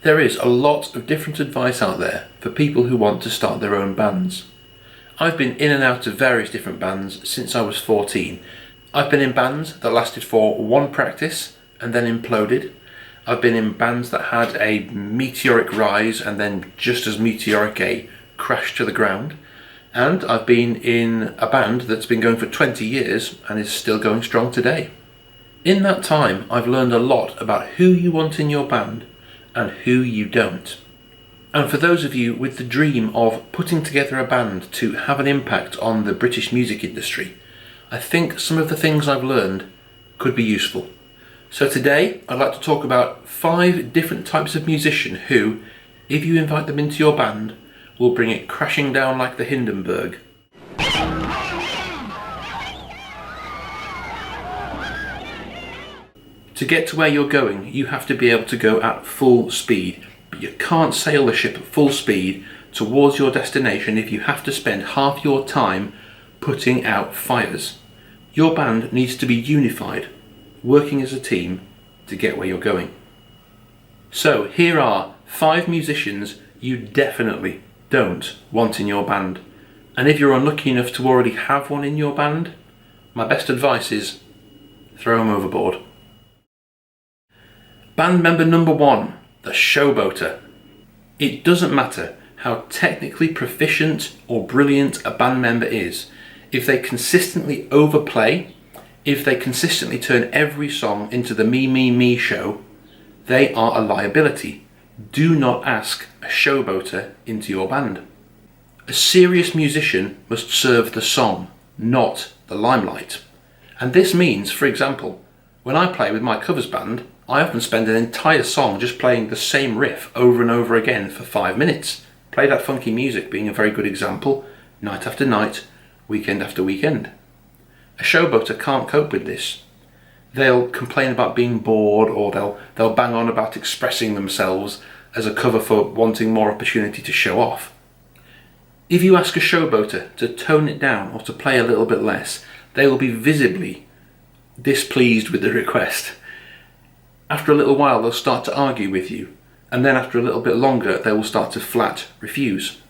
There is a lot of different advice out there for people who want to start their own bands. I've been in and out of various different bands since I was 14. I've been in bands that lasted for one practice and then imploded. I've been in bands that had a meteoric rise and then just as meteoric a crash to the ground. And I've been in a band that's been going for 20 years and is still going strong today. In that time, I've learned a lot about who you want in your band and who you don't. And for those of you with the dream of putting together a band to have an impact on the British music industry, I think some of the things I've learned could be useful. So today, I'd like to talk about 5 different types of musician who, if you invite them into your band, will bring it crashing down like the Hindenburg. To get to where you're going, you have to be able to go at full speed, but you can't sail the ship at full speed towards your destination if you have to spend half your time putting out fires. Your band needs to be unified, working as a team to get where you're going. So here are 5 musicians you definitely don't want in your band. And if you're unlucky enough to already have one in your band, my best advice is throw them overboard. Band member number 1, the showboater. It doesn't matter how technically proficient or brilliant a band member is, if they consistently overplay, if they consistently turn every song into the me, me, me show, they are a liability. Do not ask a showboater into your band. A serious musician must serve the song, not the limelight. And this means, for example, when I play with my covers band, I often spend an entire song just playing the same riff over and over again for 5 minutes. Play That Funky Music being a very good example, night after night, weekend after weekend. A showboater can't cope with this. They'll complain about being bored, or they'll bang on about expressing themselves as a cover for wanting more opportunity to show off. If you ask a showboater to tone it down or to play a little bit less, they will be visibly displeased with the request. After a little while they'll start to argue with you, and then after a little bit longer they will start to flat refuse.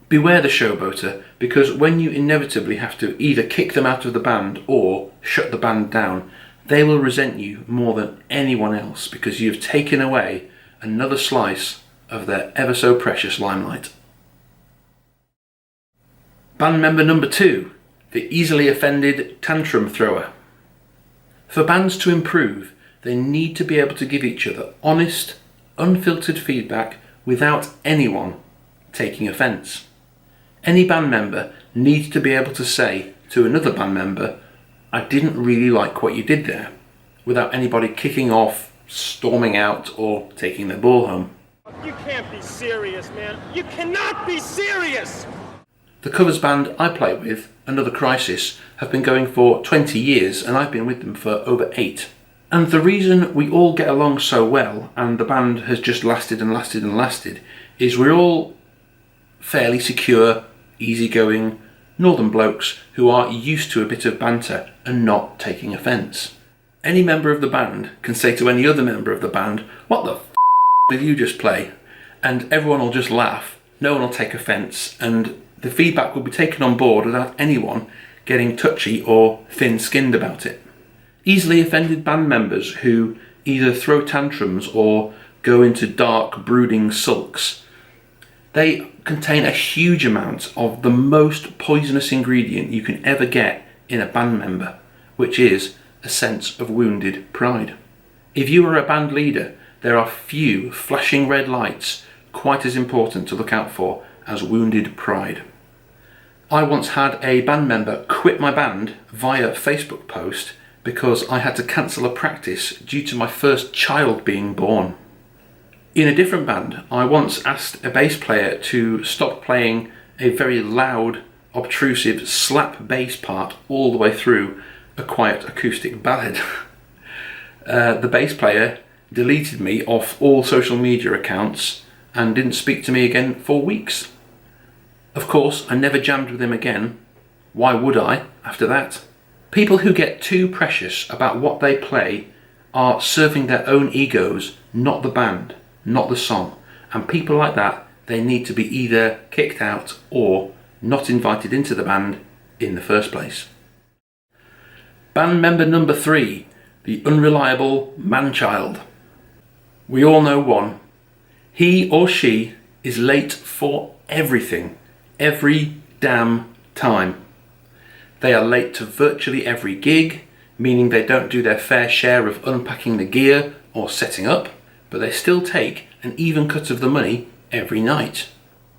Beware the showboater, because when you inevitably have to either kick them out of the band or shut the band down, they will resent you more than anyone else because you've taken away another slice of their ever so precious limelight. Band member number 2, the easily offended tantrum thrower. For bands to improve, they need to be able to give each other honest, unfiltered feedback without anyone taking offence. Any band member needs to be able to say to another band member, I didn't really like what you did there, without anybody kicking off, storming out, or taking their ball home. You can't be serious, man. You cannot be serious! The covers band I play with, Another Crisis, have been going for 20 years and I've been with them for over 8. And the reason we all get along so well and the band has just lasted and lasted and lasted is we're all fairly secure, easygoing northern blokes who are used to a bit of banter and not taking offence. Any member of the band can say to any other member of the band, what the f*** did you just play? And everyone will just laugh, no one will take offence, and the feedback will be taken on board without anyone getting touchy or thin-skinned about it. Easily offended band members who either throw tantrums or go into dark, brooding sulks, they contain a huge amount of the most poisonous ingredient you can ever get in a band member, which is a sense of wounded pride. If you are a band leader, there are few flashing red lights quite as important to look out for as wounded pride. I once had a band member quit my band via Facebook post because I had to cancel a practice due to my first child being born. In a different band, I once asked a bass player to stop playing a very loud, obtrusive slap bass part all the way through a quiet acoustic ballad. The bass player deleted me off all social media accounts and didn't speak to me again for weeks. Of course, I never jammed with him again. Why would I after that? People who get too precious about what they play are serving their own egos, not the band. not the song. And people like that, they need to be either kicked out or not invited into the band in the first place. Band member number 3, the unreliable man-child. We all know one. He or she is late for everything, every damn time. They are late to virtually every gig, meaning they don't do their fair share of unpacking the gear or setting up, but they still take an even cut of the money every night.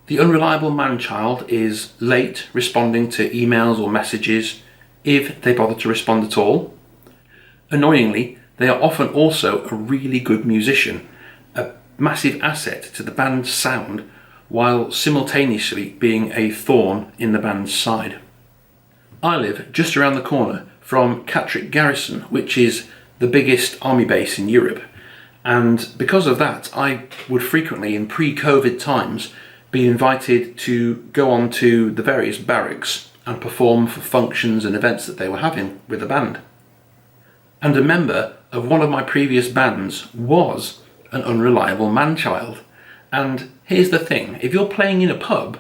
The unreliable man-child is late responding to emails or messages, if they bother to respond at all. Annoyingly, they are often also a really good musician, a massive asset to the band's sound, while simultaneously being a thorn in the band's side. I live just around the corner from Catterick Garrison, which is the biggest army base in Europe, and because of that I would frequently, in pre-COVID times, be invited to go on to the various barracks and perform for functions and events that they were having with the band. And a member of one of my previous bands was an unreliable man-child. And here's the thing, if you're playing in a pub,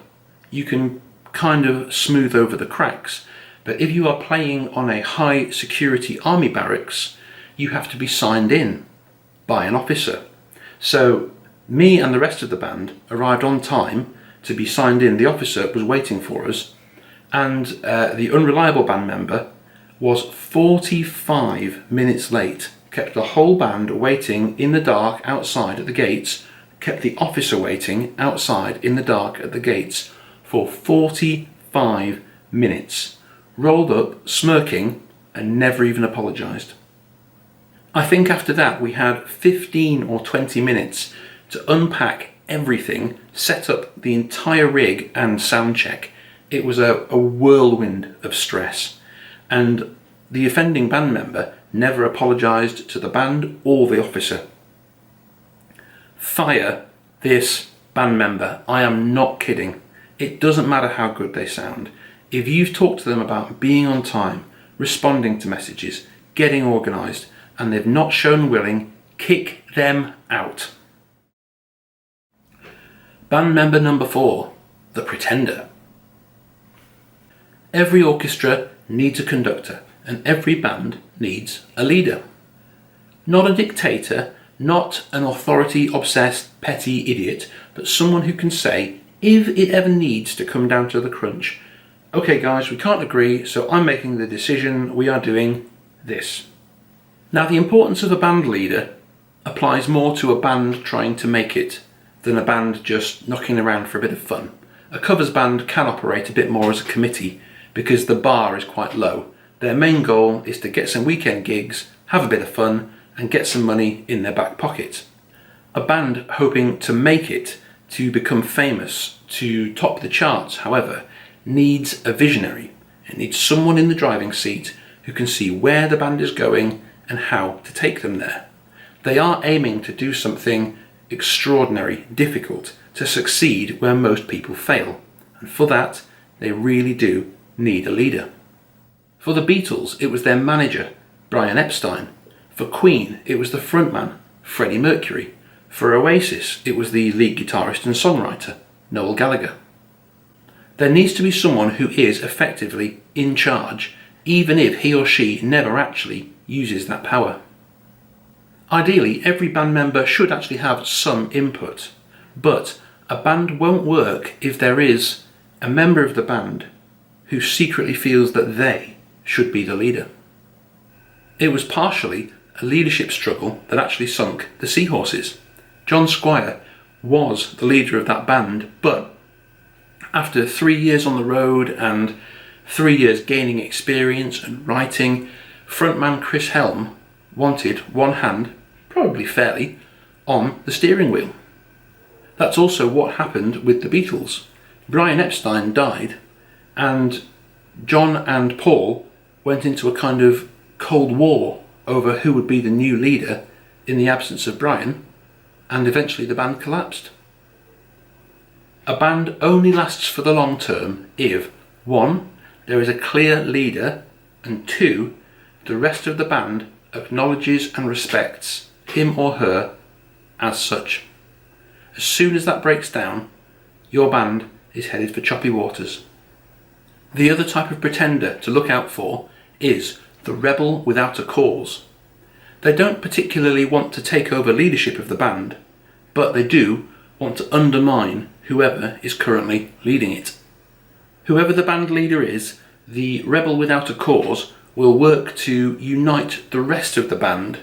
you can kind of smooth over the cracks. But if you are playing on a high security army barracks, you have to be signed in by an officer. So me and the rest of the band arrived on time to be signed in. The officer was waiting for us, and the unreliable band member was 45 minutes late, kept the whole band waiting in the dark outside at the gates, kept the officer waiting outside in the dark at the gates for 45 minutes, rolled up, smirking, and never even apologised. I think after that we had 15 or 20 minutes to unpack everything, set up the entire rig and sound check. It was a whirlwind of stress, and the offending band member never apologised to the band or the officer. Fire this band member, I am not kidding. It doesn't matter how good they sound. If you've talked to them about being on time, responding to messages, getting organised, and they've not shown willing, kick them out. Band member number 4, the pretender. Every orchestra needs a conductor, and every band needs a leader. Not a dictator, not an authority-obsessed petty idiot, but someone who can say, if it ever needs to come down to the crunch, okay guys, we can't agree, so I'm making the decision, we are doing this. Now, the importance of a band leader applies more to a band trying to make it than a band just knocking around for a bit of fun. A covers band can operate a bit more as a committee because the bar is quite low. Their main goal is to get some weekend gigs, have a bit of fun, and get some money in their back pocket. A band hoping to make it, to become famous, to top the charts, however, needs a visionary. It needs someone in the driving seat who can see where the band is going and how to take them there. They are aiming to do something extraordinary, difficult, to succeed where most people fail. And for that, they really do need a leader. For the Beatles, it was their manager, Brian Epstein. For Queen, it was the frontman, Freddie Mercury. For Oasis, it was the lead guitarist and songwriter, Noel Gallagher. There needs to be someone who is effectively in charge, even if he or she never actually uses that power. Ideally, every band member should actually have some input, but a band won't work if there is a member of the band who secretly feels that they should be the leader. It was partially a leadership struggle that actually sunk the Seahorses. John Squire was the leader of that band, but after 3 years on the road and 3 years gaining experience and writing, frontman Chris Helm wanted one hand, probably fairly, on the steering wheel. That's also what happened with the Beatles. Brian Epstein died, and John and Paul went into a kind of cold war over who would be the new leader in the absence of Brian, and eventually the band collapsed. A band only lasts for the long term if 1. There is a clear leader, and 2. The rest of the band acknowledges and respects him or her as such. As soon as that breaks down, your band is headed for choppy waters. The other type of pretender to look out for is the rebel without a cause. They don't particularly want to take over leadership of the band, but they do want to undermine whoever is currently leading it. Whoever the band leader is, the rebel without a cause will work to unite the rest of the band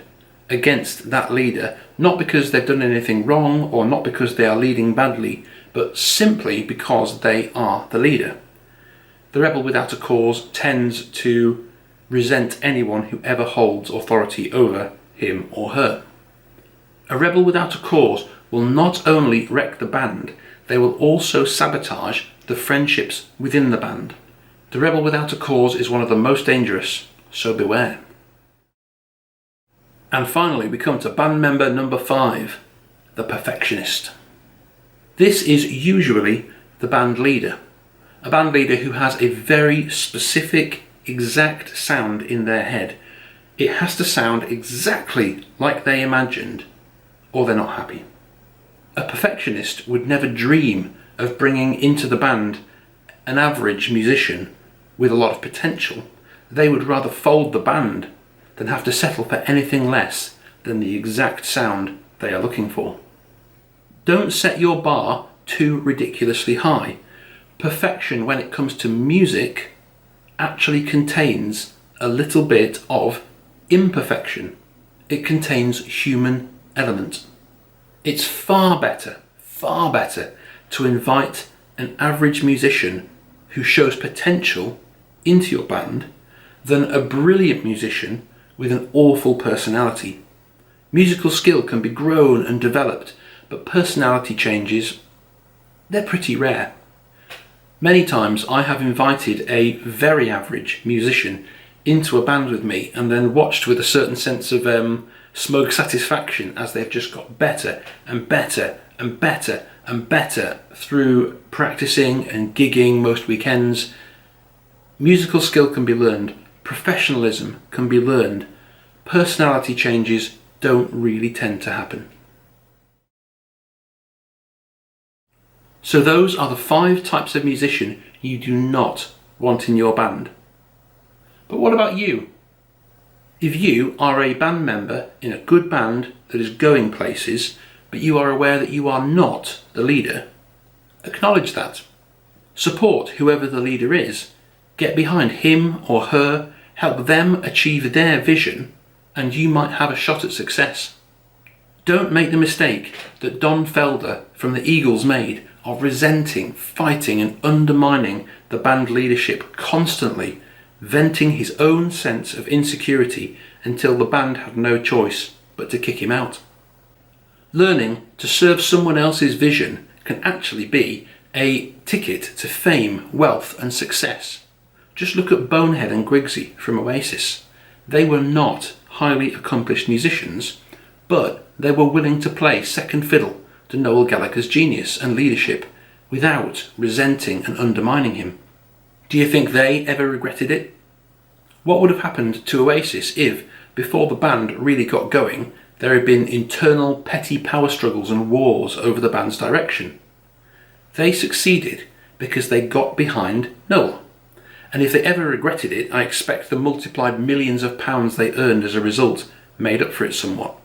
against that leader, not because they've done anything wrong or not because they are leading badly, but simply because they are the leader. The rebel without a cause tends to resent anyone who ever holds authority over him or her. A rebel without a cause will not only wreck the band, they will also sabotage the friendships within the band. The rebel without a cause is one of the most dangerous, so beware. And finally, we come to band member number 5, the perfectionist. This is usually the band leader, a band leader who has a very specific, exact sound in their head. It has to sound exactly like they imagined, or they're not happy. A perfectionist would never dream of bringing into the band an average musician with a lot of potential. They would rather fold the band than have to settle for anything less than the exact sound they are looking for. Don't set your bar too ridiculously high. Perfection when it comes to music actually contains a little bit of imperfection. It contains human element. It's far better to invite an average musician who shows potential into your band than a brilliant musician with an awful personality. Musical skill can be grown and developed, but personality changes, they're pretty rare. Many times I have invited a very average musician into a band with me and then watched with a certain sense of smug satisfaction as they've just got better and better and better and better through practicing and gigging most weekends. Musical skill can be learned, professionalism can be learned, personality changes don't really tend to happen. So those are the 5 types of musician you do not want in your band. But what about you? If you are a band member in a good band that is going places, but you are aware that you are not the leader, acknowledge that. Support whoever the leader is. Get behind him or her, help them achieve their vision, and you might have a shot at success. Don't make the mistake that Don Felder from the Eagles made of resenting, fighting and undermining the band leadership constantly, venting his own sense of insecurity until the band had no choice but to kick him out. Learning to serve someone else's vision can actually be a ticket to fame, wealth and success. Just look at Bonehead and Grigsby from Oasis. They were not highly accomplished musicians, but they were willing to play second fiddle to Noel Gallagher's genius and leadership without resenting and undermining him. Do you think they ever regretted it? What would have happened to Oasis if, before the band really got going, there had been internal petty power struggles and wars over the band's direction? They succeeded because they got behind Noel. And if they ever regretted it, I expect the multiplied millions of pounds they earned as a result made up for it somewhat.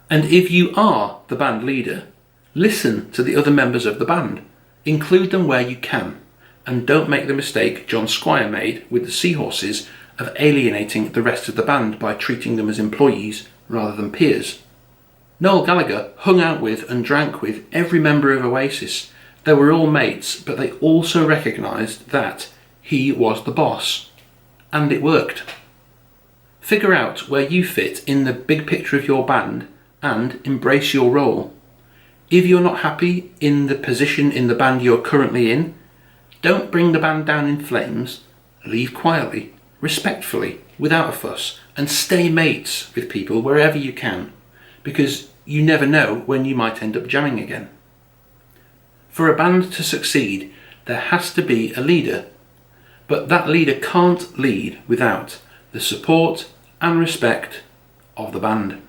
And if you are the band leader, listen to the other members of the band. Include them where you can. And don't make the mistake John Squire made with the Seahorses of alienating the rest of the band by treating them as employees rather than peers. Noel Gallagher hung out with and drank with every member of Oasis. They were all mates, but they also recognised that he was the boss. And it worked. Figure out where you fit in the big picture of your band and embrace your role. If you're not happy in the position in the band you're currently in, don't bring the band down in flames. Leave quietly, respectfully, without a fuss, and stay mates with people wherever you can, because you never know when you might end up jamming again. For a band to succeed, there has to be a leader, but that leader can't lead without the support and respect of the band.